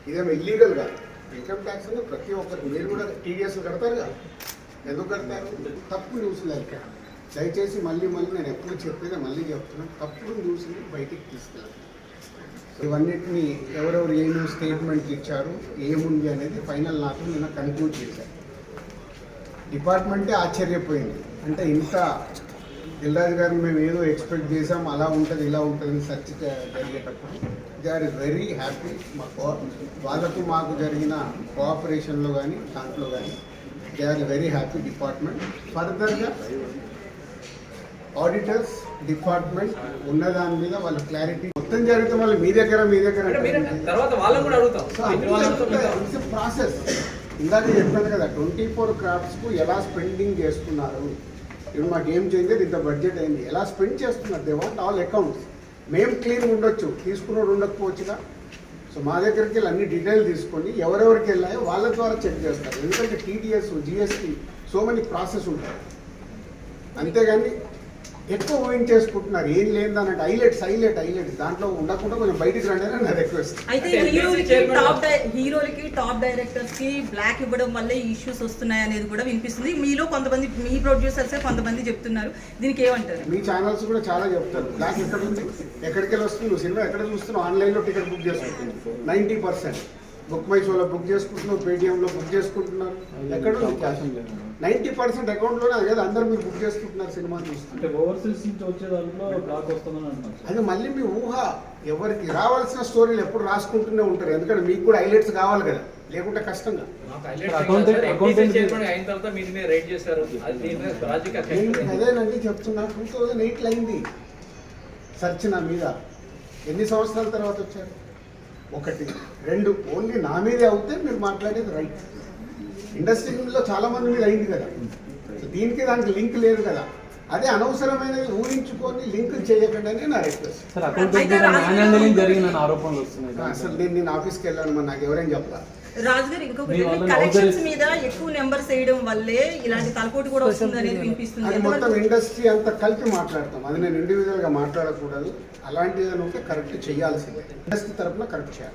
ఇదేమో ఇల్లీగల్గా income tax అని ప్రతి ఒక్కరికి మీరు కూడా టీడీఎస్ కడతారుగా, ఎందుకు కడతారు? తప్పు న్యూస్లు దయచేసి మళ్ళీ నేను ఎప్పుడు చెప్పేదే మళ్ళీ చెప్తున్నాను, తప్పుడు న్యూస్ని బయటికి తీసుకెళ్ళాలి. ఇవన్నిటిని ఎవరెవరు ఏమి స్టేట్మెంట్ ఇచ్చారు, ఏముంది అనేది ఫైనల్ నాకు నిన్న కన్క్లూడ్ చేశారు. డిపార్ట్మెంటే ఆశ్చర్యపోయింది. అంటే ఇంత దిల్రాజు గారిని మేము ఏదో ఎక్స్పెక్ట్ చేసాం, అలా ఉంటుంది ఇలా ఉంటుంది సెర్చ్ జరిగేటప్పుడు దే ఆర్ వెరీ హ్యాపీ. వాళ్ళకు మాకు జరిగిన కోఆపరేషన్లో కానీ దాంట్లో కానీ they are very happy department. ఫర్దర్గా ఆడిటర్స్ డిపార్ట్మెంట్ ఉన్నదాని మీద వాళ్ళ క్లారిటీ మొత్తం జరిగితే వాళ్ళు మీ దగ్గర ప్రాసెస్ ఇందాక చెప్పాను కదా, 24 క్రాఫ్ట్స్కు ఎలా స్పెండింగ్ చేస్తున్నారు, ఇప్పుడు మా గేమ్ చేంజర్ ఇంత బడ్జెట్ అయింది, ఎలా స్పెండ్ చేస్తున్నారు, దే వాంట్ ఆల్ అకౌంట్స్. మేము క్లీన్ ఉండొచ్చు, తీసుకున్నోడు ఉండకపోవచ్చుగా. సో మా దగ్గరికి వెళ్ళి అన్ని డీటెయిల్ తీసుకొని ఎవరెవరికి వెళ్ళాయో వాళ్ళ ద్వారా చెక్ చేస్తారు. ఎందుకంటే TDS GST so many process ఉంటాయి. అంతేగాని ఎక్కువ ఊహించేసుకుంటున్నారు, ఏం లేదన్నట్టు హైలైట్స్ దాంట్లో ఉండకుండా కొంచెం బయటికి రండి అని నా రిక్వెస్ట్. అయితే హీరోలకి టాప్ డైరెక్టర్స్ కి బ్లాక్ ఇవ్వడం వల్ల ఇష్యూస్ వస్తున్నాయి అనేది కూడా వినిపిస్తుంది. మీలో కొంతమంది మీ ప్రొడ్యూసర్స్ కొంతమంది చెప్తున్నారు, దీనికి ఏమంటారు? మీ ఛానల్స్ కూడా చాలా చెప్తారు బ్లాక్ ఎక్కడ ఉంది, ఎక్కడికి వెళ్ళి వస్తుంది, నువ్వు సినిమా ఎక్కడ చూస్తున్నావు, ఆన్లైన్లో టికెట్ బుక్ చేసుకుంటున్నావు, 90% బుక్ మై షోలో బుక్ చేసుకుంటున్నావు, పేటిఎంలో బుక్ చేసుకుంటున్నారు. ఎక్కడ 90% అకౌంట్లోనే అది కదా అందరూ మీరు బుక్ చేసుకుంటున్నారు సినిమా చూస్తుంటే. అది మళ్ళీ మీ ఊహ, ఎవరికి రావాల్సిన స్టోరీలు ఎప్పుడు రాసుకుంటూనే ఉంటారు. ఎందుకంటే మీకు కూడా హైలైట్స్ కావాలి కదా, లేకుంటే కష్టంగా. అదేనండి చెప్తున్నా, 2008 అయింది సెర్చ్ నా మీద. ఎన్ని సంవత్సరాల తర్వాత వచ్చారు? 1, 2 ఓన్లీ నా మీదే అవుతే మీరు మాట్లాడేది రైట్. ఇండస్ట్రీలో చాలా మంది మీద అయింది కదా, సో దీనికి దానికి లింక్ లేదు కదా. అదే అనవసరమైనది ఊహించుకొని లింక్ చేయకండి అని నా రిక్వెస్ట్. అసలు నేను ఆఫీస్కి వెళ్ళాను, మరి నాకు ఎవరైనా చెప్పాలి. రాజు గారు ఇంకొకటి, కలెక్షన్స్ మీద ఎక్కువ నెంబర్స్ వేయడం వల్లే ఇలాంటి తలపోటు కూడా వస్తుంది అనేది వినిపిస్తుంది. అది మొత్తం ఇండస్ట్రీ అంతా కలిపి మాట్లాడతాం, అది నేను ఇండివిజువల్గా మాట్లాడకూడదు. అలాంటిది ఉంటే కరెక్ట్ చేయాల్సిందే, ఇండస్ట్రీ తరఫున కరెక్ట్ చేయాలి.